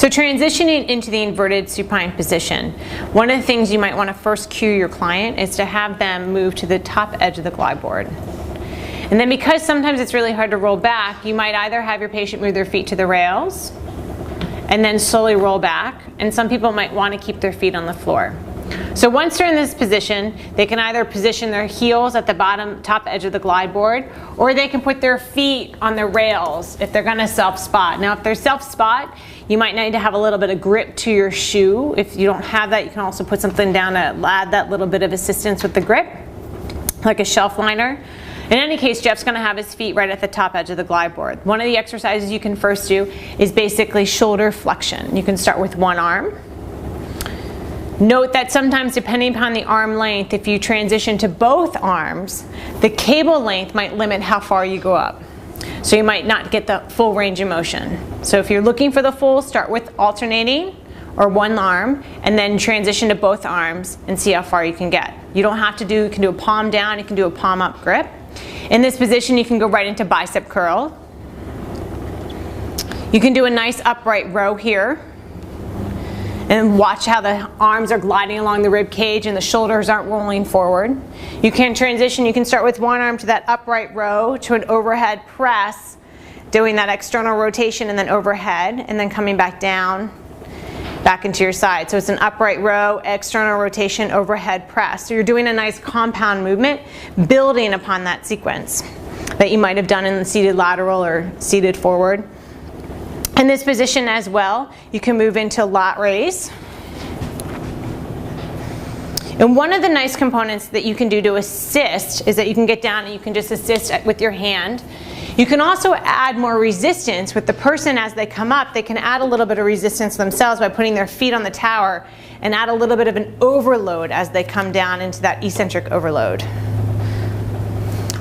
So transitioning into the inverted supine position, one of the things you might want to first cue your client is to have them move to the top edge of the glide board. And then because sometimes it's really hard to roll back, you might either have your patient move their feet to the rails and then slowly roll back, and some people might want to keep their feet on the floor. So once they're in this position, they can either position their heels at the bottom top edge of the glide board, or they can put their feet on the rails if they're going to self-spot. Now if they're self-spot, you might need to have a little bit of grip to your shoe. If you don't have that, you can also put something down to add that little bit of assistance with the grip, like a shelf liner. In any case, Jeff's going to have his feet right at the top edge of the glide board. One of the exercises you can first do is basically shoulder flexion. You can start with one arm. Note that sometimes, depending upon the arm length, if you transition to both arms, the cable length might limit how far you go up. So you might not get the full range of motion. So if you're looking for the full, start with alternating or one arm, and then transition to both arms and see how far you can get. You don't have to do, you can do a palm down, you can do a palm up grip. In this position, you can go right into bicep curl. You can do a nice upright row here. And watch how the arms are gliding along the rib cage and the shoulders aren't rolling forward. You can transition, you can start with one arm to that upright row to an overhead press, doing that external rotation and then overhead, and then coming back down, back into your side. So it's an upright row, external rotation, overhead press. So you're doing a nice compound movement, building upon that sequence that you might have done in the seated lateral or seated forward. In this position as well, you can move into lat raise. And one of the nice components that you can do to assist is that you can get down and you can just assist with your hand. You can also add more resistance with the person as they come up. They can add a little bit of resistance themselves by putting their feet on the tower and add a little bit of an overload as they come down into that eccentric overload.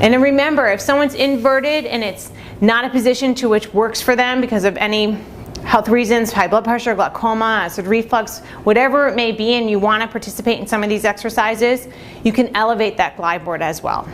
And then remember, if someone's inverted and it's not a position to which works for them because of any health reasons, high blood pressure, glaucoma, acid reflux, whatever it may be, and you want to participate in some of these exercises, you can elevate that glide board as well.